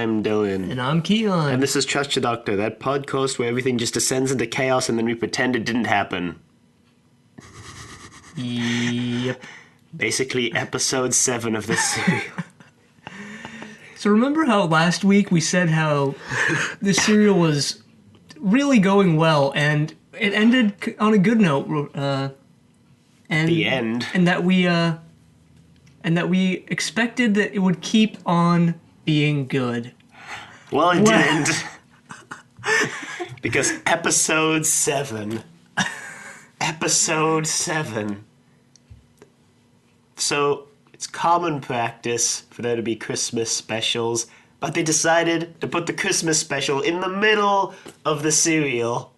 I'm Dylan. And I'm Kiyan. And this is Trust Your Doctor, that podcast where everything just descends into chaos and then we pretend it didn't happen. Yep. Basically, episode 7 of this serial. So remember how last week we said how this serial was really going well and it ended on a good note. And The end. And that we expected that it would keep on being good. Well, it didn't. Because episode 7. Episode 7. So, it's common practice for there to be Christmas specials, but they decided to put the Christmas special in the middle of the serial.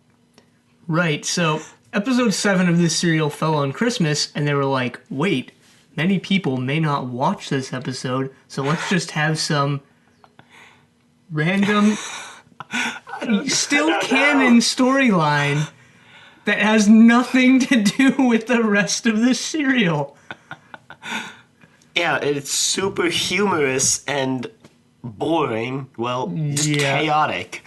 Right, so episode 7 of this serial fell on Christmas, and they were like, wait, many people may not watch this episode, so let's just have some random, still canon storyline that has nothing to do with the rest of this serial. Yeah, it's super humorous and boring. Well, just chaotic.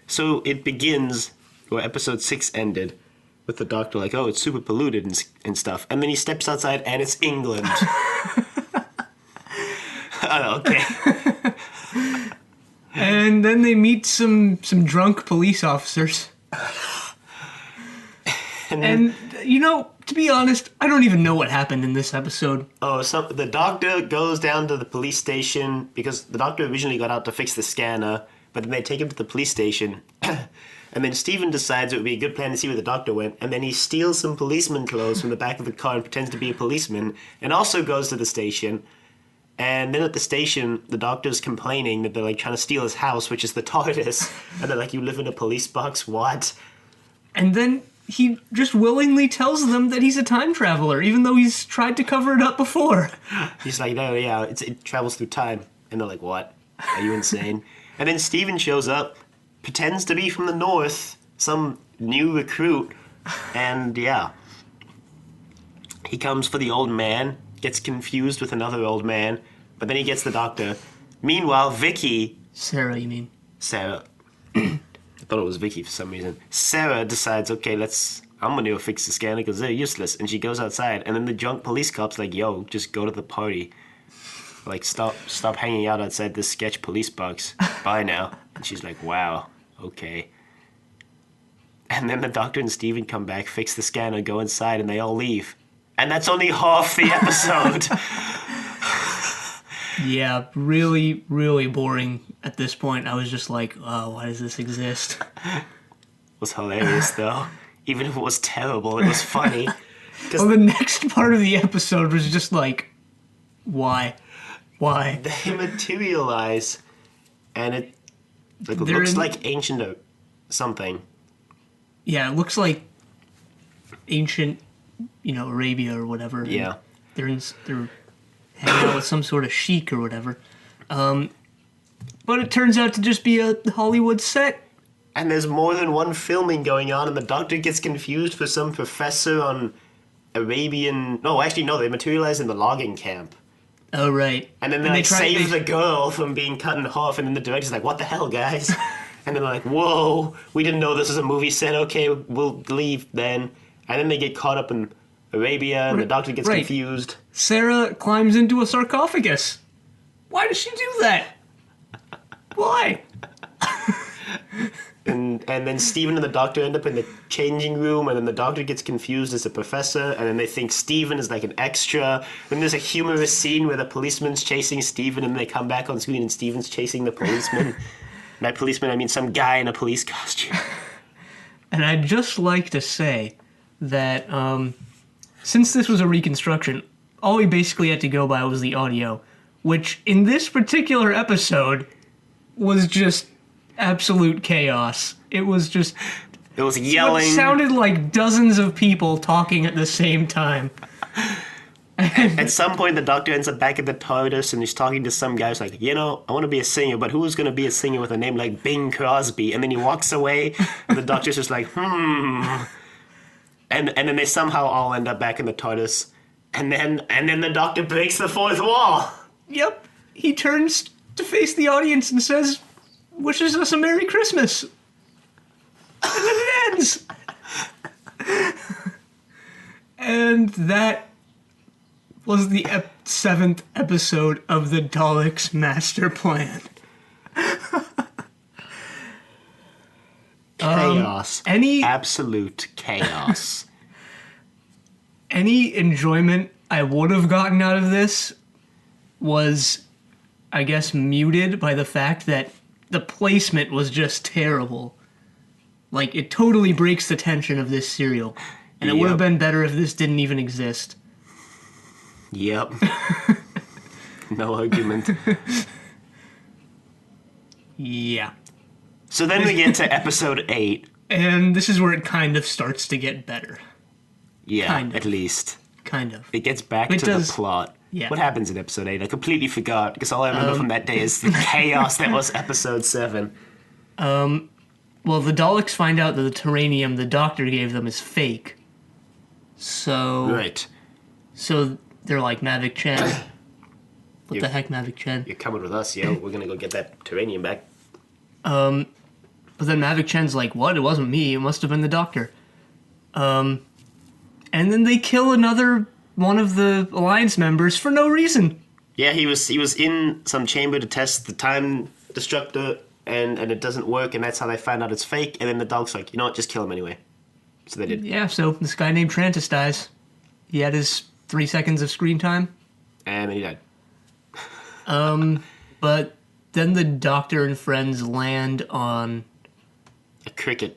So it begins where episode 6 ended with the doctor like, oh, it's super polluted and stuff. And then he steps outside and it's England. Oh, okay. And then they meet some drunk police officers. And, you know, to be honest, I don't even know what happened in this episode. Oh, so the doctor goes down to the police station because the doctor originally got out to fix the scanner, but then they take him to the police station. And then Stephen decides it would be a good plan to see where the doctor went, and then he steals some policeman clothes from the back of the car and pretends to be a policeman, and also goes to the station. And then at the station, the doctor's complaining that they're like trying to steal his house, which is the TARDIS. And they're like, you live in a police box? What? And then he just willingly tells them that he's a time traveler, even though he's tried to cover it up before. He's like, no, yeah, it travels through time. And they're like, what? Are you insane? And then Steven shows up, pretends to be from the north, some new recruit, and yeah. He comes for the old man, gets confused with another old man, but then he gets the doctor. Meanwhile, Vicky... Sarah, you mean? Sarah. I thought it was Vicky for some reason. Sarah decides, okay, I'm gonna go fix the scanner because they're useless. And she goes outside, and then the drunk police cop's like, yo, just go to the party. Like, stop hanging out outside this sketch police box. Bye now. And she's like, wow, okay. And then the doctor and Steven come back, fix the scanner, go inside, and they all leave. And that's only half the episode. Yeah, really, really boring at this point. I was just like, oh, why does this exist? It was hilarious, though. Even if it was terrible, it was funny. Well, the next part of the episode was just like, why? Why? They materialize, and it looks like ancient or something. Yeah, it looks like ancient, Arabia or whatever. Yeah. They're hanging out with some sort of sheik or whatever. But it turns out to just be a Hollywood set. And there's more than one filming going on, and the doctor gets confused for some professor on Arabian... No, actually, no, they materialize in the logging camp. Oh, right. And then they save the girl from being cut in half, and then the director's like, what the hell, guys? And then they're like, whoa, we didn't know this was a movie set, okay, we'll leave then. And then they get caught up in Arabia, and the doctor gets confused. Sarah climbs into a sarcophagus. Why does she do that? Why? And then Steven and the doctor end up in the changing room, and then the doctor gets confused as a professor, and then they think Steven is like an extra. Then there's a humorous scene where the policeman's chasing Steven, and they come back on screen and Steven's chasing the policeman. By policeman, I mean some guy in a police costume. And I'd just like to say that since this was a reconstruction, all we basically had to go by was the audio, which in this particular episode was just absolute chaos. It was yelling. It sounded like dozens of people talking at the same time. At some point, the doctor ends up back at the TARDIS, and he's talking to some guy who's like, I want to be a singer, but who's going to be a singer with a name like Bing Crosby? And then he walks away, and the doctor's just like, And then they somehow all end up back in the TARDIS, and then the doctor breaks the fourth wall. Yep. He turns to face the audience and says, wishes us a Merry Christmas. And then it ends. And that was the 7th episode of the Daleks Master Plan. Chaos. Absolute chaos. Any enjoyment I would have gotten out of this was, I guess, muted by the fact that the placement was just terrible. Like, it totally breaks the tension of this serial. And it would have been better if this didn't even exist. Yep. No argument. Yeah. So then we get to episode 8. And this is where it kind of starts to get better. Yeah, kind of. At least. Kind of. It gets back to the plot. Yeah. What happens in episode 8? I completely forgot, because all I remember from that day is the chaos that was episode 7. Well, the Daleks find out that the Terranium the Doctor gave them is fake. So... Right. So they're like, Mavic Chen. What the heck, Mavic Chen? You're coming with us, yo. We're gonna go get that Terranium back. But then Mavic Chen's like, what? It wasn't me. It must have been the Doctor. And then they kill another one of the Alliance members for no reason. Yeah, he was in some chamber to test the time destructor, and it doesn't work, and that's how they find out it's fake. And then the dog's like, you know what, just kill him anyway. So they did. Yeah, so this guy named Trantis dies. He had his 3 seconds of screen time. And then he died. But then the Doctor and friends land on a cricket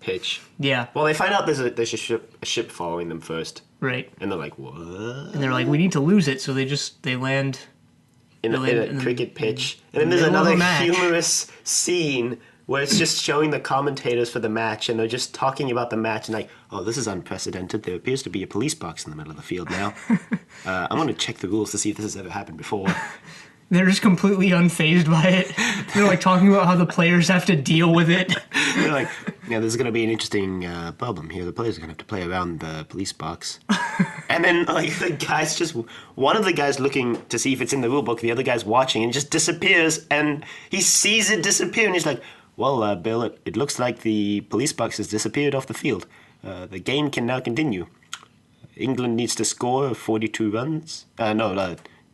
pitch. Yeah. Well, they find out there's a ship following them first. Right. And they're like, what? And they're like, we need to lose it, so they land in a cricket pitch. And then there's another humorous scene where it's just showing the commentators for the match, and they're just talking about the match, and like, oh, this is unprecedented. There appears to be a police box in the middle of the field now. I'm going to check the rules to see if this has ever happened before. They're just completely unfazed by it. They're like talking about how the players have to deal with it. They're like, yeah, there's going to be an interesting problem here. The players are going to have to play around the police box. And then, like, the guy's just... One of the guys looking to see if it's in the rule book, the other guy's watching, and it just disappears, and he sees it disappear, and he's like, well, Bill, it looks like the police box has disappeared off the field. The game can now continue. England needs to score 42 runs.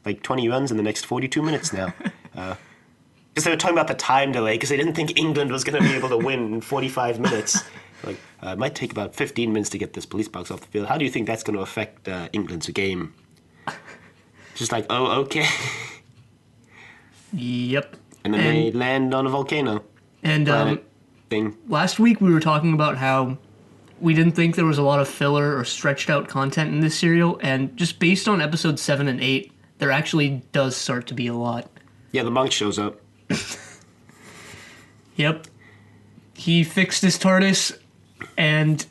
Like 20 runs in the next 42 minutes now. Because they were talking about the time delay, because they didn't think England was going to be able to win in 45 minutes. Like, it might take about 15 minutes to get this police box off the field. How do you think that's going to affect England's game? Just like, oh, okay. Yep. And then they land on a volcano. And thing. Last week we were talking about how we didn't think there was a lot of filler or stretched out content in this serial, and just based on episodes 7 and 8, there actually does start to be a lot. Yeah, the monk shows up. Yep. He fixed his TARDIS, and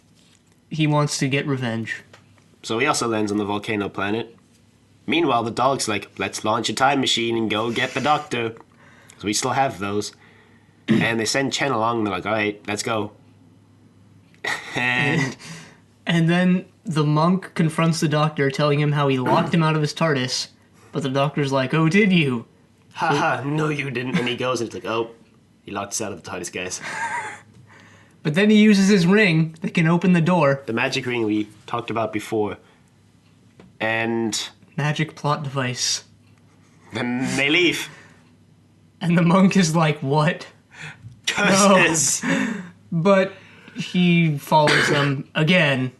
he wants to get revenge. So he also lands on the volcano planet. Meanwhile, the Daleks like, let's launch a time machine and go get the Doctor. Because we still have those. And they send Chen along, and they're like, all right, let's go. And then the monk confronts the Doctor, telling him how he locked him out of his TARDIS. But the Doctor's like, oh, did you? Haha, no you didn't. And he goes, and it's like, oh, he locked us out of the TARDIS, guys. But then he uses his ring that can open the door. The magic ring we talked about before. And... Magic plot device. Then they leave. And the monk is like, what? Curses! No. But he follows them again.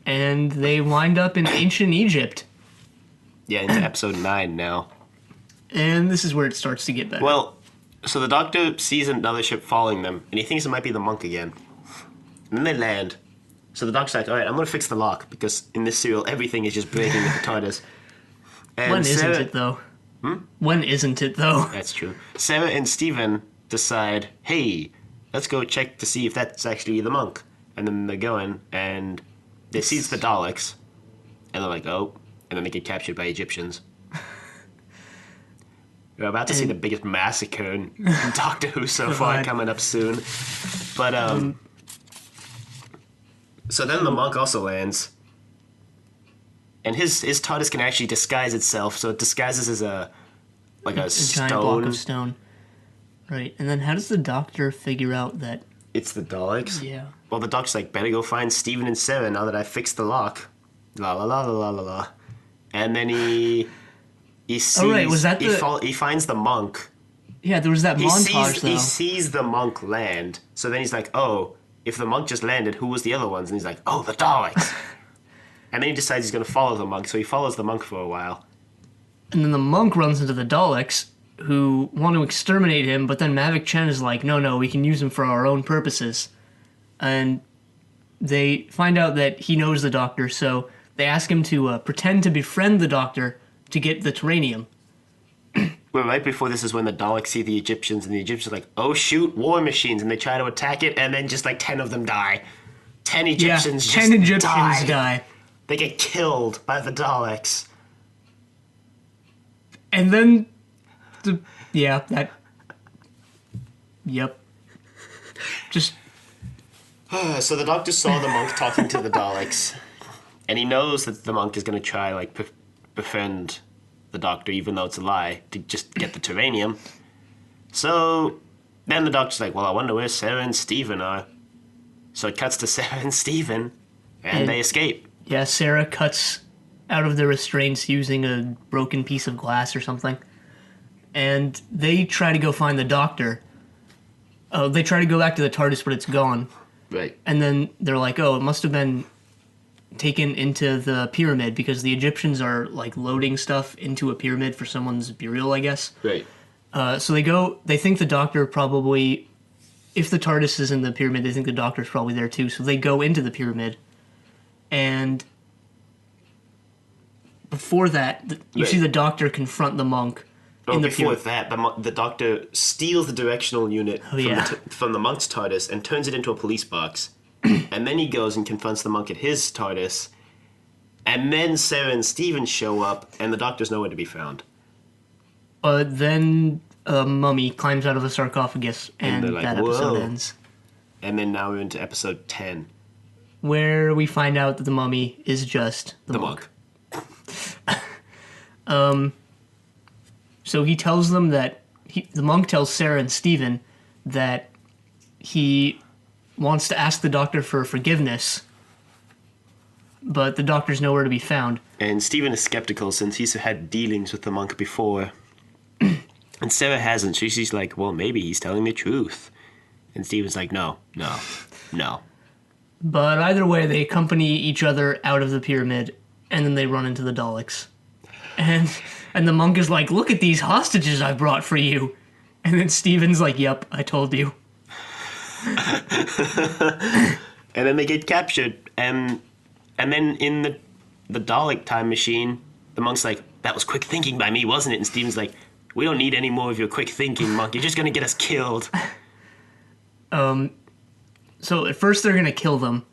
And they wind up in ancient Egypt. Yeah, into episode 9 now. And this is where it starts to get better. Well, so the Doctor sees another ship following them, and he thinks it might be the monk again. And then they land. So the Doctor's like, all right, I'm going to fix the lock, because in this serial, everything is just breaking with the TARDIS. And when isn't it, though? When isn't it, though? That's true. Sarah and Steven decide, hey, let's go check to see if that's actually the monk. And then they're going, and they see it's the Daleks. And they're like, oh. And then they get captured by Egyptians. We're about to see the biggest massacre in Doctor Who so far coming up soon. But, so then the monk also lands. And his TARDIS can actually disguise itself, so it disguises as a giant block of stone. Right, and then how does the doctor figure out that... It's the Daleks. Yeah. Well, the doctor's like, better go find Steven and Sarah now that I fixed the lock. La la la la la la la. And then he sees... Oh, right, was that he finds the monk. Yeah, there was that montage, though. He sees the monk land. So then he's like, oh, if the monk just landed, who was the other ones? And he's like, oh, the Daleks. And then he decides he's going to follow the monk, so he follows the monk for a while. And then the monk runs into the Daleks, who want to exterminate him, but then Mavic Chen is like, no, we can use him for our own purposes. And they find out that he knows the Doctor, so they ask him to pretend to befriend the Doctor to get the Terranium. Well, right before this is when the Daleks see the Egyptians, and the Egyptians are like, oh shoot, war machines, and they try to attack it, and then just like 10 of them die. 10 Egyptians just 10 Egyptians die. They get killed by the Daleks. And then... Yep. Just... So the Doctor saw the monk talking to the Daleks, and he knows that the monk is going to try, like, befriend the Doctor, even though it's a lie, to just get the Terranium. So then the Doctor's like, well, I wonder where Sarah and Steven are. So it cuts to Sarah and Steven, and they escape. Yeah, Sarah cuts out of the restraints using a broken piece of glass or something. And they try to go find the Doctor. Oh, they try to go back to the TARDIS, but it's gone. Right. And then they're like, oh, it must have been taken into the pyramid because the Egyptians are, like, loading stuff into a pyramid for someone's burial, I guess. Right. So they think the Doctor probably, if the TARDIS is in the pyramid, they think the Doctor's probably there too. So they go into the pyramid. And before that, you see the Doctor confront the monk. Before that, the Doctor steals the directional unit from the monk's TARDIS and turns it into a police box. And then he goes and confronts the monk at his TARDIS. And then Sarah and Steven show up, and the Doctor's nowhere to be found. Then a mummy climbs out of a sarcophagus, and like, that episode ends. And then now we're into episode 10. Where we find out that the mummy is just the monk. So he tells them that... the monk tells Sarah and Steven that he wants to ask the Doctor for forgiveness, but the Doctor's nowhere to be found. And Steven is skeptical since he's had dealings with the monk before. And Sarah hasn't. So she's like, well, maybe he's telling the truth. And Steven's like, no. But either way, they accompany each other out of the pyramid, and then they run into the Daleks. And the monk is like, look at these hostages I brought for you. And then Steven's like, yep, I told you. And then they get captured. And then in the Dalek time machine, the monk's like, that was quick thinking by me, wasn't it? And Steven's like, we don't need any more of your quick thinking, monk. You're just going to get us killed. So at first they're going to kill them.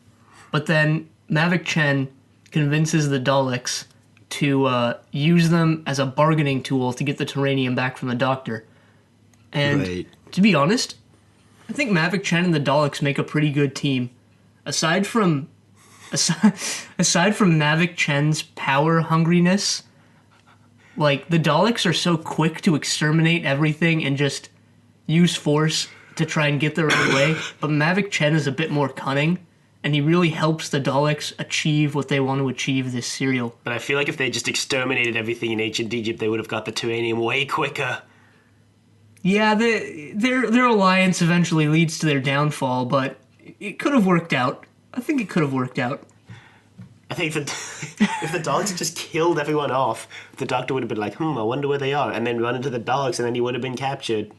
But then Mavic Chen convinces the Daleks to use them as a bargaining tool to get the Terranium back from the Doctor. And to be honest, I think Mavic Chen and the Daleks make a pretty good team. Aside from Mavic Chen's power hungriness, like, the Daleks are so quick to exterminate everything and just use force to try and get their own way, but Mavic Chen is a bit more cunning, and he really helps the Daleks achieve what they want to achieve this serial. But I feel like if they just exterminated everything in ancient Egypt, they would have got the Terranium way quicker. Yeah, their alliance eventually leads to their downfall, but it could have worked out. I think it could have worked out. I think that if the Daleks had just killed everyone off, the Doctor would have been like, I wonder where they are, and then run into the Daleks, and then he would have been captured.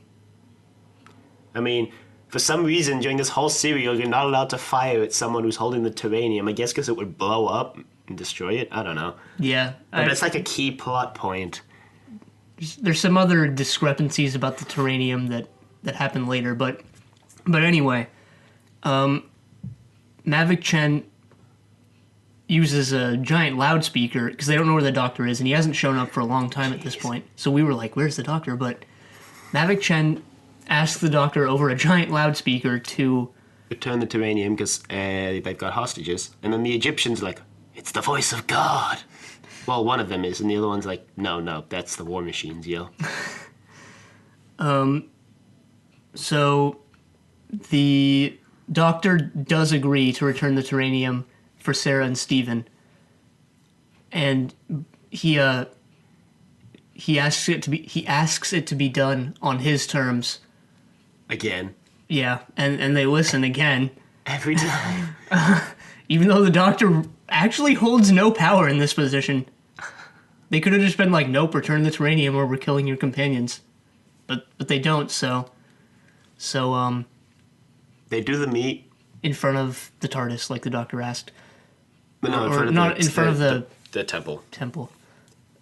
I mean, for some reason, during this whole serial, you're not allowed to fire at someone who's holding the Terranium. I guess because it would blow up and destroy it? I don't know. Yeah. But it's like a key plot point. There's some other discrepancies about the Terranium that happen later, but anyway, Mavic Chen uses a giant loudspeaker because they don't know where the Doctor is, and he hasn't shown up for a long time at this point. So we were like, where's the Doctor? But Mavic Chen asks the Doctor over a giant loudspeaker to return the Terranium because they've got hostages. And then the Egyptians are like, it's the voice of God. Well, one of them is, and the other one's like, no, that's the war machines, yo. So the doctor does agree to return the Terranium for Sarah and Steven. And he asks it to be done on his terms. Again. Yeah, and they listen again. Every time. Even though the doctor actually holds no power in this position. They could have just been like, nope, return the Terranium or we're killing your companions. But they don't, so they do the meet in front of the TARDIS, like the doctor asked. But no, in front of the temple. Temple.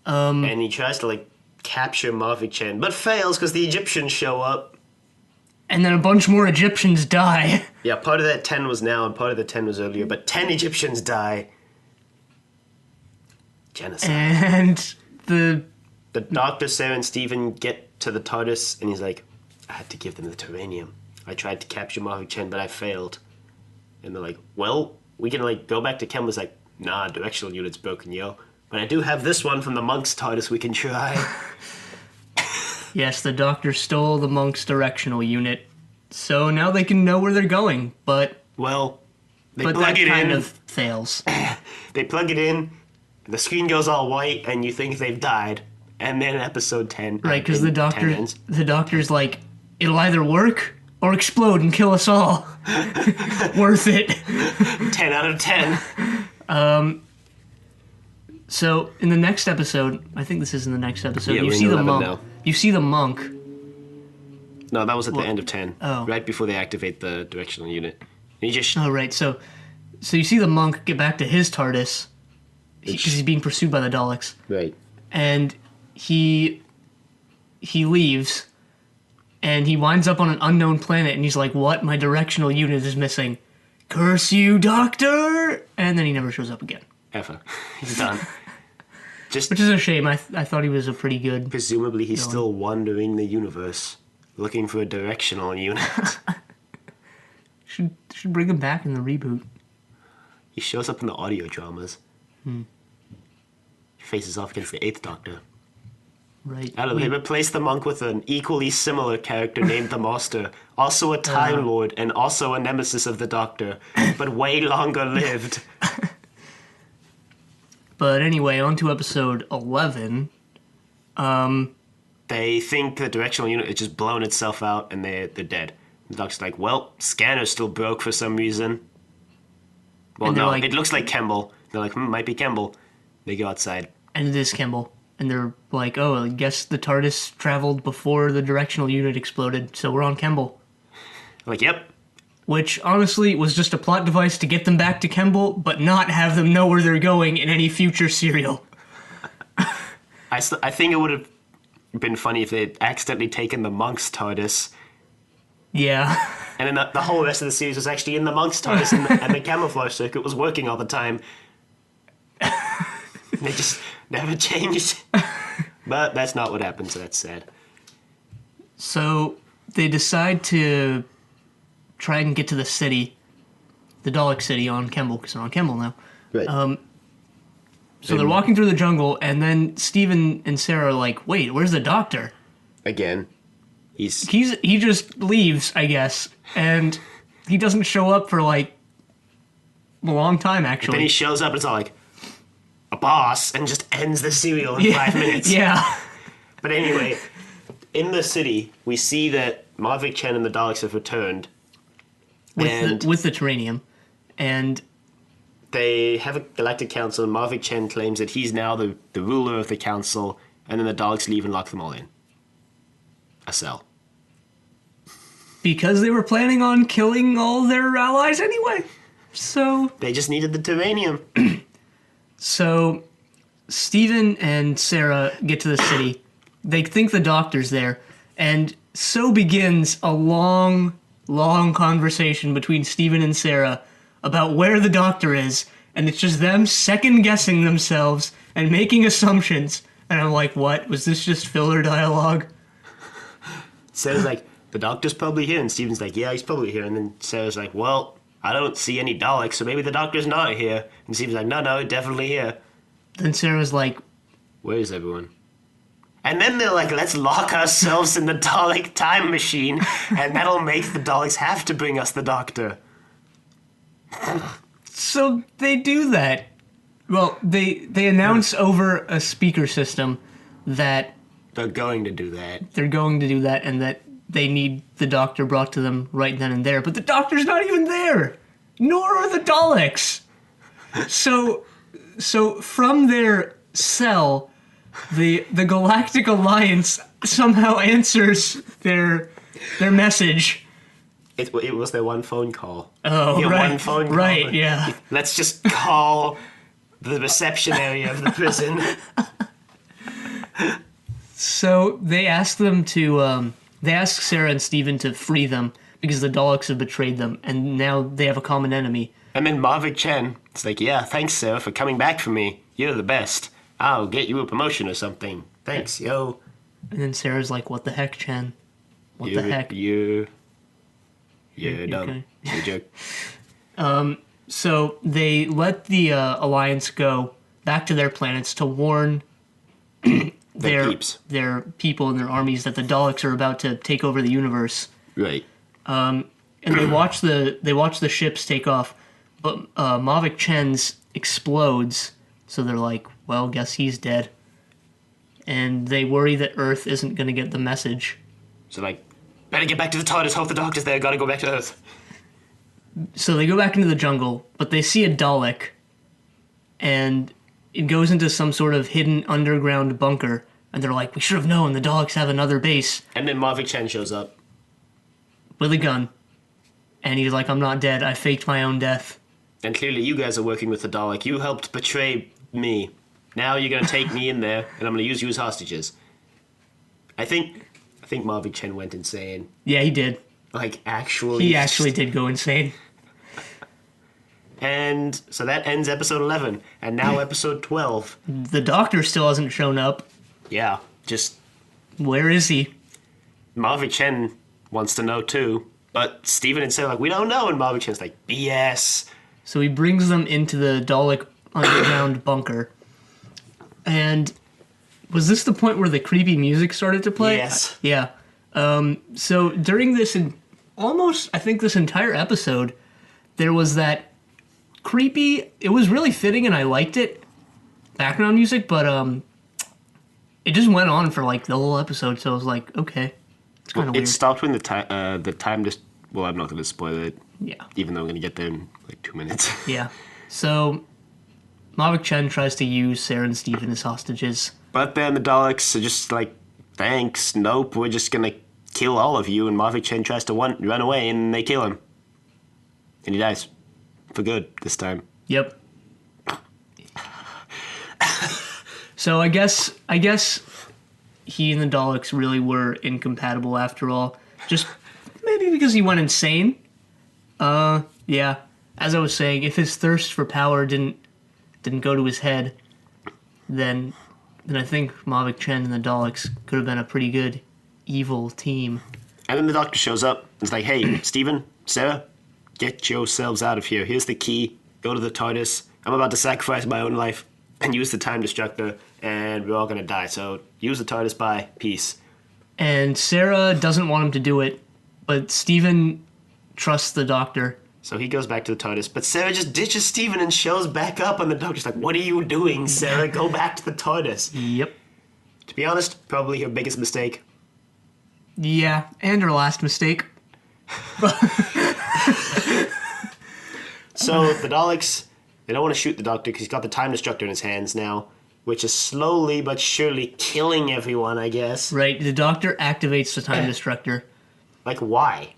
And he tries to like capture Mavic Chen, but fails because the Egyptians show up. And then a bunch more Egyptians die. Yeah, part of that 10 was now and part of the 10 was earlier, but 10 Egyptians die. Genocide. And the doctor, Sarah, and Steven get to the TARDIS, and he's like, I had to give them the Terranium. I tried to capture Mavic Chen, but I failed. And they're like, well, we can like go back to Kembla's like, nah, directional unit's broken, yo. But I do have this one from the monk's TARDIS we can try. Yes, the doctor stole the monk's directional unit. So now they can know where they're going, but... Well, they plug it in. But that kind of fails. They plug it in, the screen goes all white, and you think they've died. And then episode 10... Right, because the doctor's like, it'll either work or explode and kill us all. Worth it. 10 out of 10. So, in the next episode, I think this is in the next episode, Yeah, you we're see in the 11 monk. now. You see the monk. No, that was at the end of 10. Oh. Right before they activate the directional unit. And he just... Oh, right. So you see the monk get back to his TARDIS because he's being pursued by the Daleks. Right. And he leaves, and he winds up on an unknown planet, and he's like, what? My directional unit is missing. Curse you, Doctor! And then he never shows up again. Ever. He's done. Which is a shame. I thought he was a pretty good... Presumably he's still wandering the universe, looking for a directional unit. Should bring him back in the reboot. He shows up in the audio dramas. He faces off against the 8th Doctor. Right. I don't know, they replaced the monk with an equally similar character named the Master, also a Time Lord and also a nemesis of the Doctor, but way longer lived. But anyway, on to episode 11. They think the directional unit has just blown itself out and they're dead. The Doctor's like, well, scanner's still broke for some reason. Well, no, like, it looks like Kemble. They're like, might be Kemble. They go outside. And it is Kemble. And they're like, oh, I guess the TARDIS traveled before the directional unit exploded, so we're on Kemble. Like, yep. Which, honestly, was just a plot device to get them back to Kemble, but not have them know where they're going in any future serial. I think it would have been funny if they'd accidentally taken the monk's TARDIS. Yeah. And then the whole rest of the series was actually in the monk's TARDIS and the camouflage circuit was working all the time. They just never changed. But that's not what happened, so that's sad. So they decide to try and get to the city, the Dalek city on Kemble, because they're on Kemble now. Right. So they're walking through the jungle, and then Steven and Sarah are like, wait, where's the Doctor? Again. He just leaves, I guess, and he doesn't show up for, like, a long time, actually. Then he shows up and it's all like, a boss, and just ends the serial in 5 minutes. Yeah. But anyway, in the city, we see that Mavic Chen and the Daleks have returned. With the Terranium. And they have a galactic council, and Mavic Chen claims that he's now the ruler of the council, and then the Daleks leave and lock them all in a cell. Because they were planning on killing all their allies anyway. So they just needed the Terranium. So Steven and Sarah get to the city. They think the Doctor's there, and so begins a long, long conversation between Steven and Sarah about where the Doctor is, and it's just them second-guessing themselves and making assumptions. And I'm like, what? Was this just filler dialogue? Sarah's like, the Doctor's probably here, and Steven's like, yeah, he's probably here. And then Sarah's like, well, I don't see any Daleks, so maybe the Doctor's not here. And Steven's like, no, definitely here. Then Sarah's like, where is everyone? And then they're like, let's lock ourselves in the Dalek time machine, and that'll make the Daleks have to bring us the Doctor. So they do that. Well, they announce over a speaker system that They're going to do that. they're going to do that and that they need the Doctor brought to them right then and there. But the Doctor's not even there, nor are the Daleks. So from their cell, the Galactic Alliance somehow answers their message. It was their one phone call. Oh, Your right. one phone call. Right, yeah. Let's just call the reception area of the prison. So they ask them to, they ask Sarah and Steven to free them because the Daleks have betrayed them, and now they have a common enemy. And then Marvick Chen, it's like, yeah, thanks, Sarah, for coming back for me. You're the best. I'll get you a promotion or something. Thanks, yo. And then Sarah's like, what the heck, Chen? What the heck? You're You're dumb. okay. You're a joke. So they let the Alliance go back to their planets to warn their peeps. their people and their armies that the Daleks are about to take over the universe. Right. And they watch the ships take off, but Mavic Chen's explodes. So they're like, well, guess he's dead. And they worry that Earth isn't going to get the message. So, like, better get back to the TARDIS, hope the Doctor's there, gotta go back to Earth. So they go back into the jungle, but they see a Dalek, and it goes into some sort of hidden underground bunker, and they're like, we should have known, the Daleks have another base. And then Marvick Chen shows up. With a gun. And he's like, I'm not dead, I faked my own death. And clearly you guys are working with the Dalek. You helped betray me. Now you're gonna take me in there, and I'm gonna use you as hostages. I think Marvick Chen went insane. Yeah, he did. Like, actually. He actually did go insane. And so that ends episode 11. And now episode 12. The Doctor still hasn't shown up. Yeah, just Where is he? Marvick Chen wants to know too. But Steven and Sarah are like, we don't know. And Marvick Chen's like, BS. So he brings them into the Dalek underground bunker. And was this the point where the creepy music started to play? Yes. Yeah. So during this, I think this entire episode, there was that creepy, it was really fitting and I liked it, background music, but it just went on for like the whole episode, so I was like, okay, it's kind of It weird. stopped when the time just. Well, I'm not going to spoil it. Yeah. Even though I'm going to get there in like 2 minutes. Yeah. So Mavic Chen tries to use Sarah and Steven as hostages. But then the Daleks are just like, thanks, nope, we're just going to kill all of you. And Marvick Chen tries to run away and they kill him. And he dies. For good this time. Yep. So I guess he and the Daleks really were incompatible after all. Just maybe because he went insane. Yeah. As I was saying, if his thirst for power didn't go to his head, then I think Mavic Chen and the Daleks could have been a pretty good evil team. And then the Doctor shows up. It's like, hey, Steven, Sarah, get yourselves out of here. Here's the key. Go to the TARDIS. I'm about to sacrifice my own life and use the time destructor, and we're all going to die. So use the TARDIS. Bye. Peace. And Sarah doesn't want him to do it, but Steven trusts the Doctor. So he goes back to the TARDIS, but Sarah just ditches Steven and shows back up, and the Doctor's like, what are you doing, Sarah? Go back to the TARDIS. Yep. To be honest, probably her biggest mistake. Yeah, and her last mistake. So the Daleks, they don't want to shoot the Doctor because he's got the time destructor in his hands now, which is slowly but surely killing everyone, I guess. Right, the Doctor activates the time destructor. Like, why?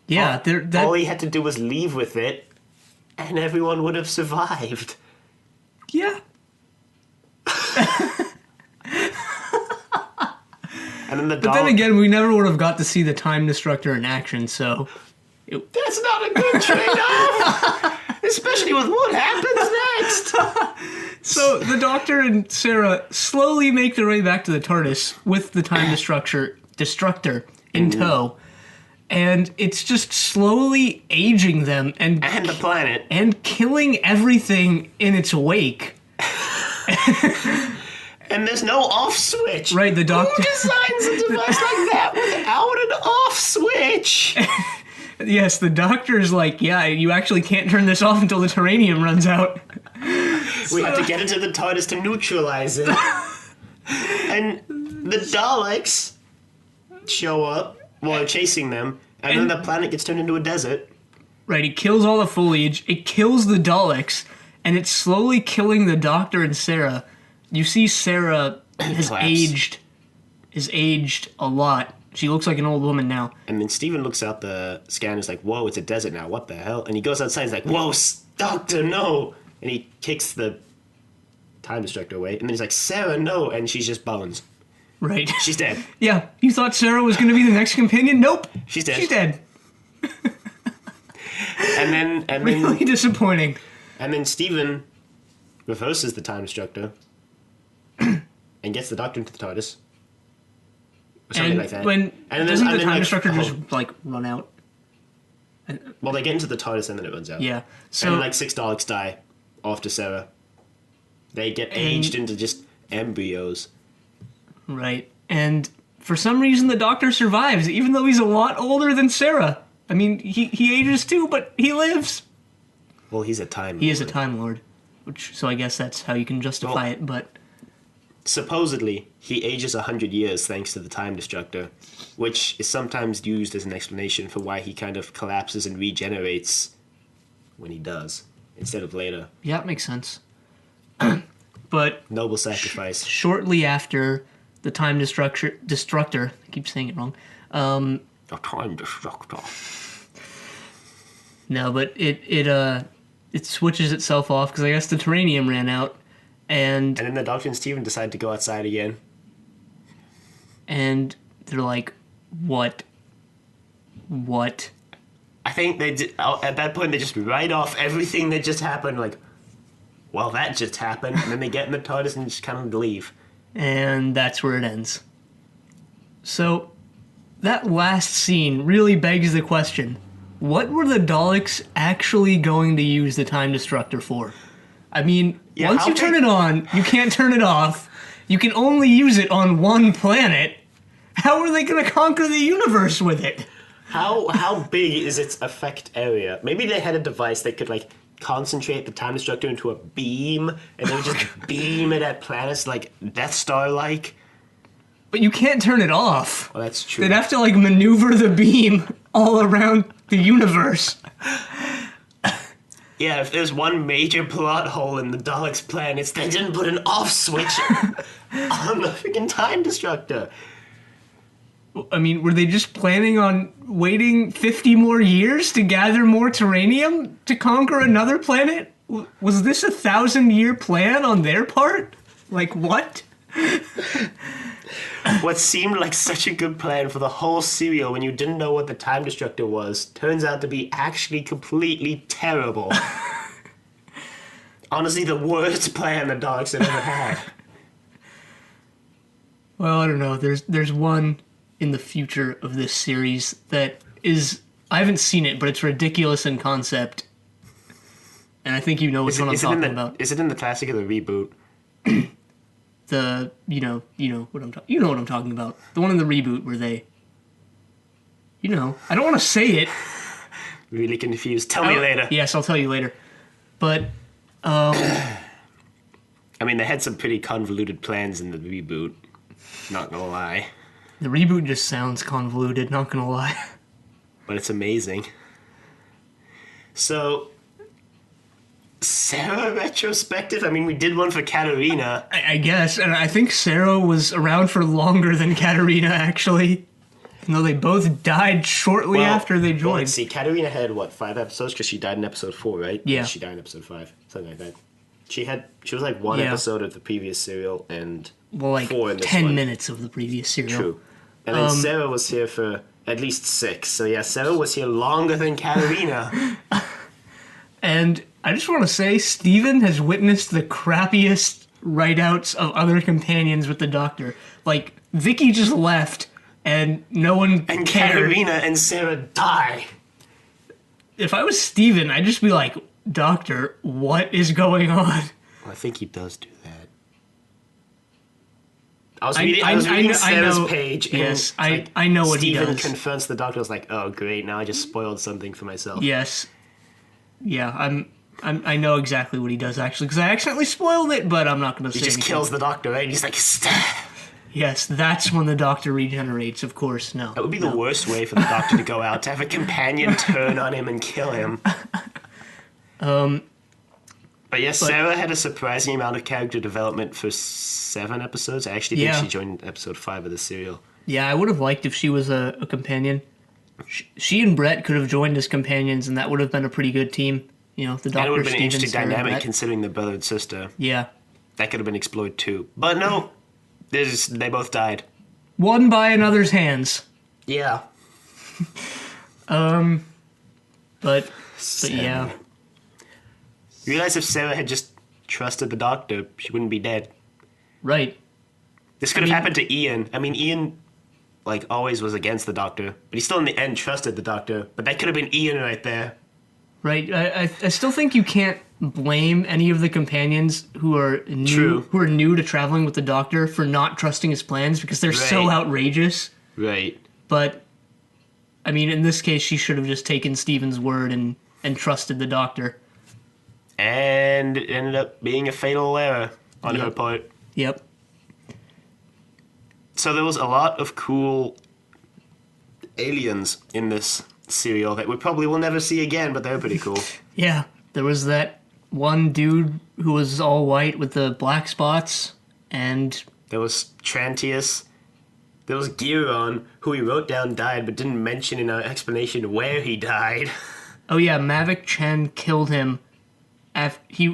Yeah, All he had to do was leave with it, and everyone would have survived. yeah. And then the But then again, we never would have got to see the time destructor in action, so... That's not a good trade-off! Especially with what happens next! So the Doctor and Sarah slowly make their way back to the TARDIS with the time destructor in tow. And it's just slowly aging them and And the planet. killing everything in its wake. And there's no off switch. Right, the doctor... Who designs a device like that without an off switch? Yes, the doctor's like, yeah, you actually can't turn this off until the terranium runs out. We have to get into the TARDIS to neutralize it. And the Daleks show up while chasing them, and then the planet gets turned into a desert. Right, it kills all the foliage, it kills the Daleks, and it's slowly killing the Doctor and Sarah. You see Sarah has aged a lot. She looks like an old woman now. And then Steven looks out the scanner's like, whoa, it's a desert now, what the hell? And he goes outside, he's like, whoa, Doctor, no! And he kicks the time destructor away, and then he's like, Sarah, no! And she's just bones. Right. She's dead. Yeah, you thought Sarah was going to be the next companion? Nope. She's dead. She's dead. And then really disappointing. And then Steven reverses the time destructor and gets the Doctor into the TARDIS. Or something like that. Doesn't the time destructor just, like, run out? Well, they get into the TARDIS and then it runs out. Yeah. So, and then, like, 6 Daleks die after Sarah. They get aged into just embryos. Right. And for some reason the Doctor survives, even though he's a lot older than Sarah. I mean, he ages too, but he lives. Well, he's a Time Lord. He is a Time Lord. So I guess that's how you can justify it, but... Supposedly, he ages 100 years thanks to the time destructor, which is sometimes used as an explanation for why he kind of collapses and regenerates when he does, instead of later. Yeah, it makes sense. But... Noble sacrifice. Shortly after the time destructor... I keep saying it wrong. The time destructor. No, but it switches itself off, because I guess the terranium ran out. And then the Doctor and Steven decide to go outside again. And they're like, what? I think they did, at that point they just write off everything that just happened, like, well, that just happened. And then they get in the TARDIS and just kind of leave. And that's where it ends. So, that last scene really begs the question, what were the Daleks actually going to use the time destructor for? I mean, once you turn it on, you can't turn it off. You can only use it on one planet. How are they going to conquer the universe with it? How big is its effect area? Maybe they had a device that could, like, concentrate the time destructor into a beam, and then just beam it at planets, like, Death Star-like. But you can't turn it off. Well, that's true. They'd have to, like, maneuver the beam all around the universe. Yeah, if there's one major plot hole in the Daleks' plan, it's they didn't put an off switch on the freaking time destructor. I mean, were they just planning on waiting 50 more years to gather more terranium to conquer another planet? Was this a 1,000-year plan on their part? Like, what? What seemed like such a good plan for the whole serial when you didn't know what the time destructor was turns out to be actually completely terrible. Honestly, the worst plan the Daleks have ever had. Well, I don't know. There's one in the future of this series that is... I haven't seen it, but it's ridiculous in concept. And I think you know which one I'm talking about. Is it in the classic or the reboot? You know what I'm talking about. The one in the reboot where they, I don't want to say it. Really confused. Tell me later. Yes, I'll tell you later. But, I mean, they had some pretty convoluted plans in the reboot. Not gonna lie. The reboot just sounds convoluted, not gonna lie. But it's amazing. So... Sarah retrospective? I mean, we did one for Katarina. I guess, and I think Sarah was around for longer than Katarina, actually. Even though they both died shortly after they joined. Well, let's see, Katarina had, 5 episodes? Because she died in episode 4, right? Yeah. She died in episode 5, something like that. She was like one episode of the previous serial, and 4 in this 10 one. minutes of the previous serial. True. And then Sarah was here for at least 6. So yeah, Sarah was here longer than Katarina. And I just want to say, Steven has witnessed the crappiest write-outs of other companions with the Doctor. Like, Vicky just left, and no one and cared. Katarina and Sarah die. If I was Steven, I'd just be like, Doctor, what is going on? Well, I think he does do I was reading Sarah's know, page, and yes, like, I know what Steven he does. confronts the doctor. I was like, oh great, now I just spoiled something for myself. Yes, yeah, I know exactly what he does actually because I accidentally spoiled it, but I'm not going to say He just anything. kills the doctor, right? And he's like, Yes, that's when the doctor regenerates. Of course, no. that would be the worst way for the doctor to go out, to have a companion turn on him and kill him. But yes, Sarah had a surprising amount of character development for 7 episodes. I actually think she joined episode 5 of the serial. Yeah, I would have liked if she was a companion. She and Brett could have joined as companions, and that would have been a pretty good team. You know, the doctor. And it would have been an Steven, interesting Sarah, dynamic Brett. considering the brother and sister. Yeah. That could have been explored too. But no, they both died. One by another's hands. Yeah. But yeah. You realize if Sarah had just trusted the doctor, she wouldn't be dead. Right. This could have happened to Ian. I mean, Ian, like, always was against the doctor, but he still in the end trusted the doctor. But that could have been Ian right there. Right. I still think you can't blame any of the companions who are new to traveling with the doctor for not trusting his plans because they're so outrageous. Right. But I mean, in this case, she should have just taken Steven's word and trusted the doctor. And it ended up being a fatal error on her part. Yep. So there was a lot of cool aliens in this serial that we probably will never see again, but they were pretty cool. Yeah. There was that one dude who was all white with the black spots, and there was Trantius. There was Giron, who he wrote down died, but didn't mention in our explanation where he died. Oh yeah, Mavic Chen killed him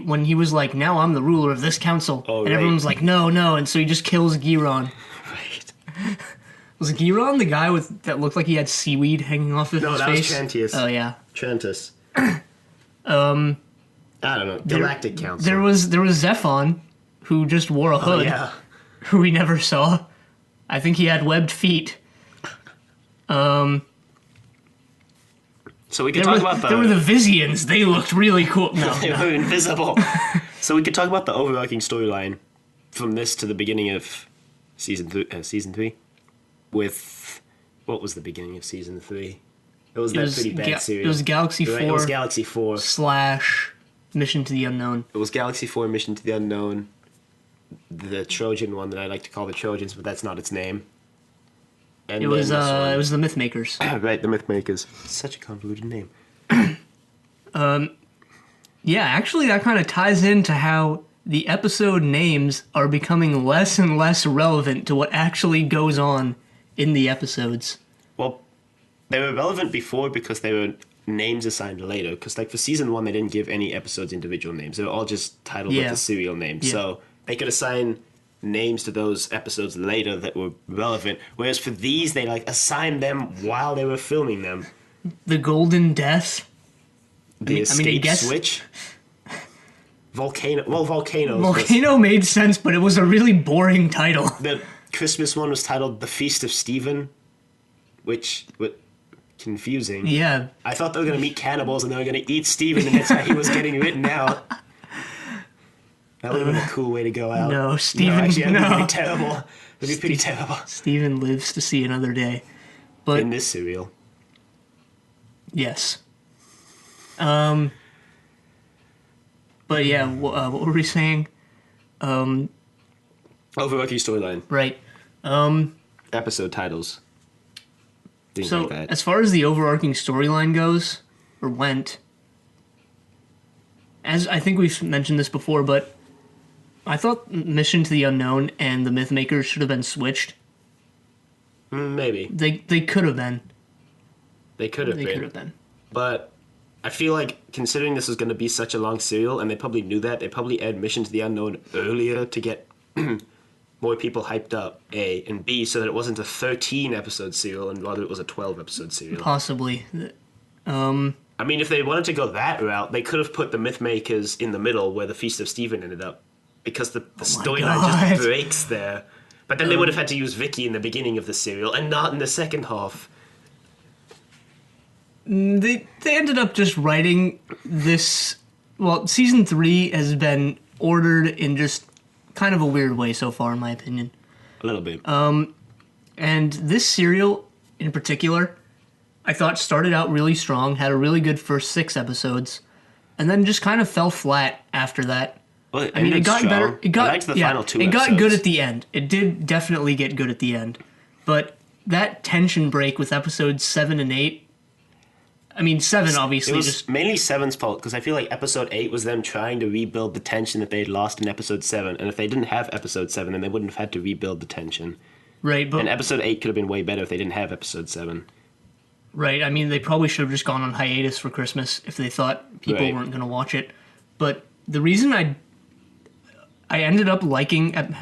when he was like, now I'm the ruler of this council. Oh, and everyone's like, no, and so he just kills Giron. Right. Was Giron the guy that looked like he had seaweed hanging off of his face? No, that was Trantius. Oh yeah. Trantis. I don't know. Galactic Council. There was Zephon, who just wore a hood. Oh, yeah. Who we never saw. I think he had webbed feet. So we could talk about There were the Vizians. They looked really cool. No, they were invisible. So we could talk about the overarching storyline from this to the beginning of season 3. With what was the beginning of season 3? It was pretty bad series. It was Galaxy 4. It was Galaxy 4 / Mission to the Unknown. It was Galaxy 4 Mission to the Unknown. The Trojan one that I like to call the Trojans, but that's not its name. And it was the Mythmakers. Right, the Mythmakers. Such a convoluted name. Yeah, actually that kind of ties into how the episode names are becoming less and less relevant to what actually goes on in the episodes. Well, they were relevant before because they were names assigned later. Because like for season 1, they didn't give any episodes individual names. They were all just titled with the serial name. Yeah. So they could assign names to those episodes later that were relevant. Whereas for these, they like assigned them while they were filming them. The Golden Death. The escape switch. Volcano. Well, Volcano. Volcano made sense, but it was a really boring title. The Christmas one was titled The Feast of Stephen, which was confusing. Yeah. I thought they were going to meet cannibals and they were going to eat Stephen, and that's how he was getting written out. That would have been a cool way to go out. No, Stephen. No, actually, that'd be pretty terrible. That'd be pretty terrible. Stephen lives to see another day. But in this serial. Yes. But yeah, what were we saying? Overarching storyline. Right. Episode titles. Things so, like that. As far as the overarching storyline goes, or went, as I think we've mentioned this before, but I thought Mission to the Unknown and the Mythmakers should have been switched. Maybe. They could have been. They could have been. But I feel like, considering this is going to be such a long serial, and they probably knew that, they probably aired Mission to the Unknown earlier to get more people hyped up, A, and B, so that it wasn't a 13-episode serial, and rather it was a 12-episode serial. Possibly. I mean, if they wanted to go that route, they could have put the Mythmakers in the middle, where the Feast of Stephen ended up, because the storyline just breaks there. But then they would have had to use Vicky in the beginning of the serial, and not in the second half. They ended up just writing this. Well, season 3 has been ordered in just kind of a weird way so far, in my opinion. A little bit. And this serial, in particular, I thought started out really strong, had a really good first 6 episodes, and then just kind of fell flat after that. Well, I mean, it got strong. better. It got, I liked the final 2 it episodes. got good at the end. It did definitely get good at the end. But that tension break with episodes 7 and 8, I mean, 7 obviously It was just... mainly 7's fault, because I feel like episode 8 was them trying to rebuild the tension that they had lost in episode 7, and if they didn't have episode 7, then they wouldn't have had to rebuild the tension. Right, but... And episode 8 could have been way better if they didn't have episode 7. Right, I mean, they probably should have just gone on hiatus for Christmas if they thought people weren't going to watch it. But the reason I ended up liking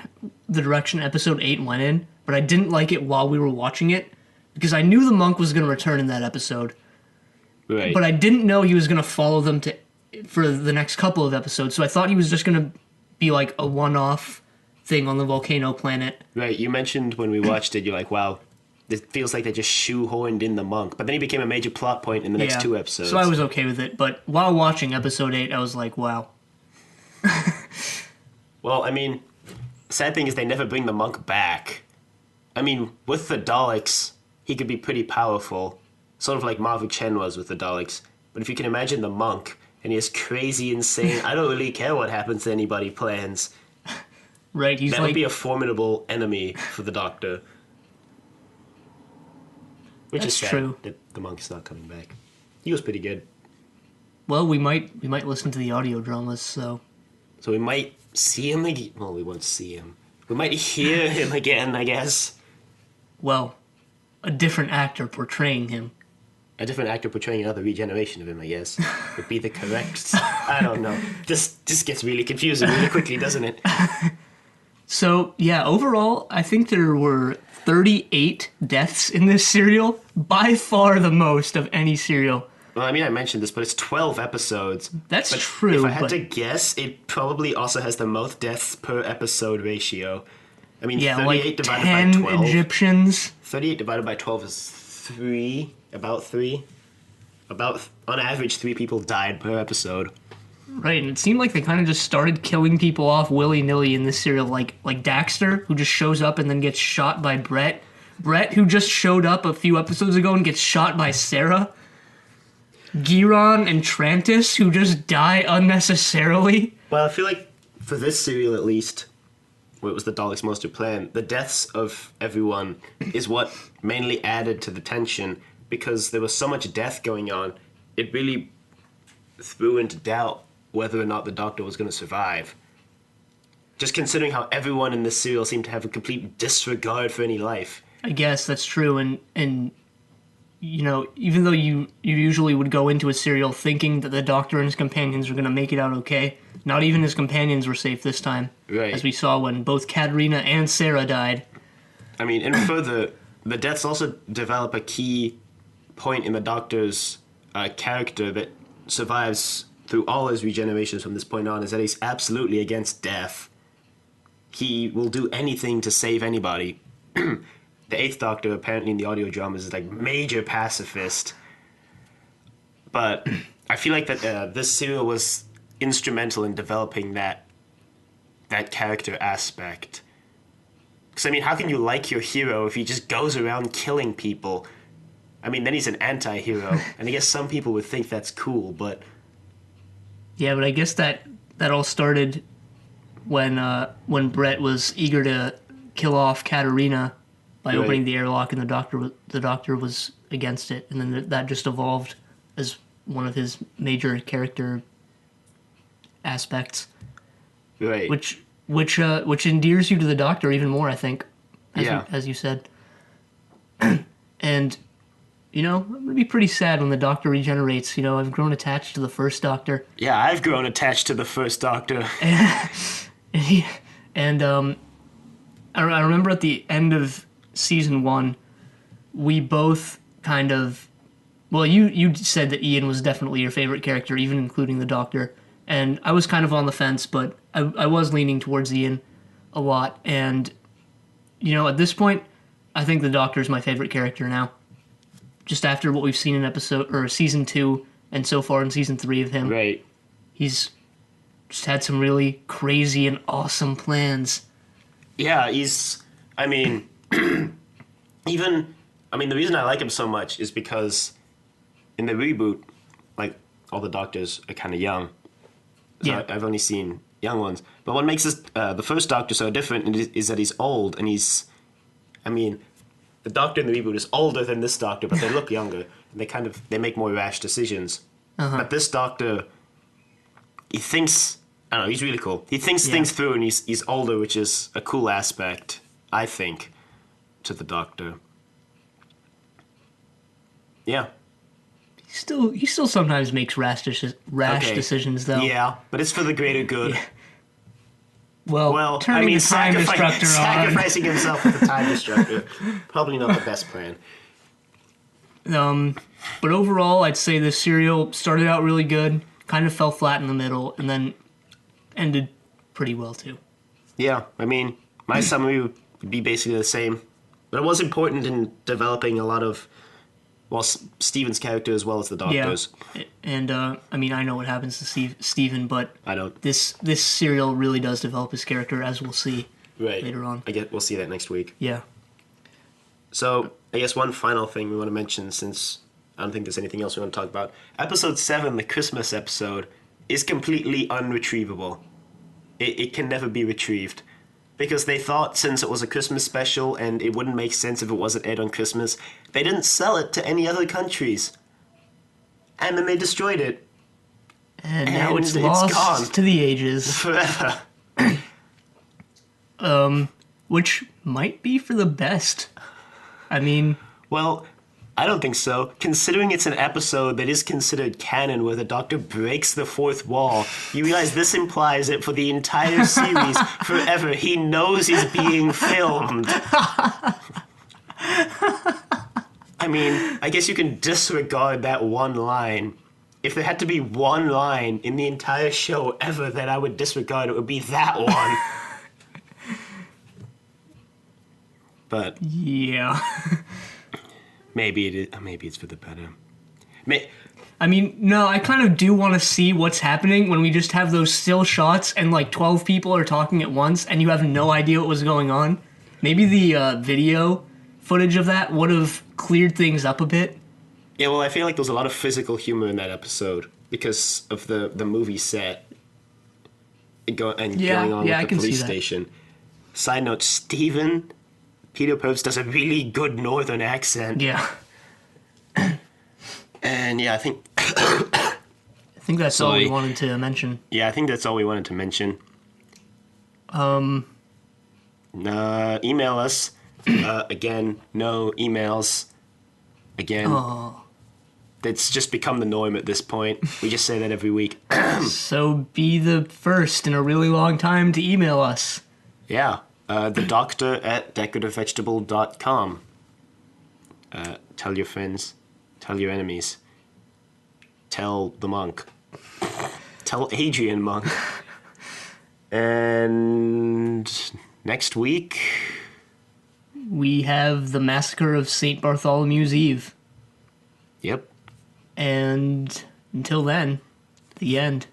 the direction episode 8 went in, but I didn't like it while we were watching it, because I knew the monk was going to return in that episode. Right. But I didn't know he was going to follow them for the next couple of episodes, so I thought he was just going to be like a one-off thing on the volcano planet. Right, you mentioned when we watched it, you're like, wow, it feels like they just shoehorned in the monk. But then he became a major plot point in the next 2 episodes. So I was okay with it, but while watching episode 8, I was like, wow. Well, I mean, sad thing is they never bring the monk back. I mean, with the Daleks, he could be pretty powerful, sort of like Marvin Chen was with the Daleks. But if you can imagine the monk, and he is crazy, insane, I don't really care what happens to anybody plans. Right, he's that like... would be a formidable enemy for the Doctor. Which That's is sad true. that the monk is not coming back. He was pretty good. Well, we might listen to the audio dramas, so... So we might see him again. Well, we won't see him. We might hear him again, I guess. Well, a different actor portraying him. A different actor portraying another regeneration of him, I guess, would be the correct... I don't know. This gets really confusing really quickly, doesn't it? So, yeah, overall, I think there were 38 deaths in this serial. By far the most of any serial. Well, I mean, I mentioned this, but it's 12 episodes. That's but true, If I had but- to guess, it probably also has the most deaths per episode ratio. I mean, Yeah, 38 like divided 10 by 12. Egyptians. 38 divided by 12 is 3. About 3. About, on average, 3 people died per episode. Right, and it seemed like they kind of just started killing people off willy-nilly in this serial, like Daxter, who just shows up and then gets shot by Brett. Brett, who just showed up a few episodes ago and gets shot by Sarah. Giron and Trantis, who just die unnecessarily. Well, I feel like for this serial at least, where it was the Daleks Master Plan, the deaths of everyone is what mainly added to the tension, because there was so much death going on, it really threw into doubt whether or not the Doctor was going to survive. Just considering how everyone in this serial seemed to have a complete disregard for any life. I guess that's true, and you know, even though you usually would go into a serial thinking that the Doctor and his companions are going to make it out okay, not even his companions were safe this time. Right. As we saw when both Katerina and Sarah died. I mean, and further, the deaths also develop a key point in the Doctor's character that survives through all his regenerations from this point on, is that he's absolutely against death. He will do anything to save anybody. The Eighth Doctor, apparently in the audio dramas, is like major pacifist. But I feel like that this serial was instrumental in developing that character aspect. Because, I mean, how can you like your hero if he just goes around killing people? I mean, then he's an anti-hero, and I guess some people would think that's cool, but... Yeah, but I guess that all started when Brett was eager to kill off Katerina by opening the airlock, and the doctor was against it, and then that just evolved as one of his major character aspects. Right. Which endears you to the Doctor even more, I think. As you said. And, you know, I'm gonna be pretty sad when the Doctor regenerates. You know, I've grown attached to the first Doctor. Yeah, I've grown attached to the first Doctor. I remember at the end of season 1, we both kind of... Well, you said that Ian was definitely your favorite character, even including the Doctor. And I was kind of on the fence, but I was leaning towards Ian a lot. And, you know, at this point, I think the Doctor's my favorite character now. Just after what we've seen in season 2 and so far in season 3 of him. Right. He's just had some really crazy and awesome plans. Yeah, he's I mean, the reason I like him so much is because in the reboot, like, all the doctors are kind of young. So Yeah. I've only seen young ones. But what makes the first Doctor so different is that he's old, and the Doctor in the reboot is older than this Doctor, but they look younger, and they make more rash decisions. But this Doctor, he thinks, I don't know, he's really cool. He thinks things through, and he's older, which is a cool aspect, I think, to the Doctor. Yeah. He still sometimes makes rash decisions, though. Yeah, but it's for the greater good. Yeah. Well, turning the time destructor on. Sacrificing himself for the time destructor. Probably not the best plan. But overall, I'd say this serial started out really good, kind of fell flat in the middle, and then ended pretty well, too. Yeah, my summary would be basically the same. But it was important in developing a lot of, Steven's character as well as the Doctor's. Yeah, and I know what happens to Steven, but I don't. This serial really does develop his character, as we'll see later on. We'll see that next week. Yeah. So, I guess one final thing we want to mention, since I don't think there's anything else we want to talk about. Episode 7, the Christmas episode, is completely unretrievable. It can never be retrieved. Because they thought, since it was a Christmas special and it wouldn't make sense if it wasn't aired on Christmas, they didn't sell it to any other countries. And then they destroyed it. And now it's lost gone to the ages. Forever. Which might be for the best. Well, I don't think so. Considering it's an episode that is considered canon where the Doctor breaks the fourth wall, you realize this implies that for the entire series, forever, he knows he's being filmed. I guess you can disregard that one line. If there had to be one line in the entire show ever that I would disregard, it would be that one. But yeah. Maybe it's for the better. No, I kind of do want to see what's happening when we just have those still shots and like 12 people are talking at once and you have no idea what was going on. Maybe the video footage of that would have cleared things up a bit. Yeah, well, I feel like there was a lot of physical humor in that episode because of the movie set going on with the police station. Side note, Peter Probst does a really good northern accent. Yeah. And yeah, I think that's all we wanted to mention. Yeah, I think that's all we wanted to mention. Email us. Again, no emails. Again. Oh. It's just become the norm at this point. We just say that every week. So be the first in a really long time to email us. Yeah. The doctor at decorativevegetable.com. Tell your friends. Tell your enemies. Tell the monk. Tell Adrian Monk. And next week... we have the Massacre of St. Bartholomew's Eve. Yep. And until then, the end.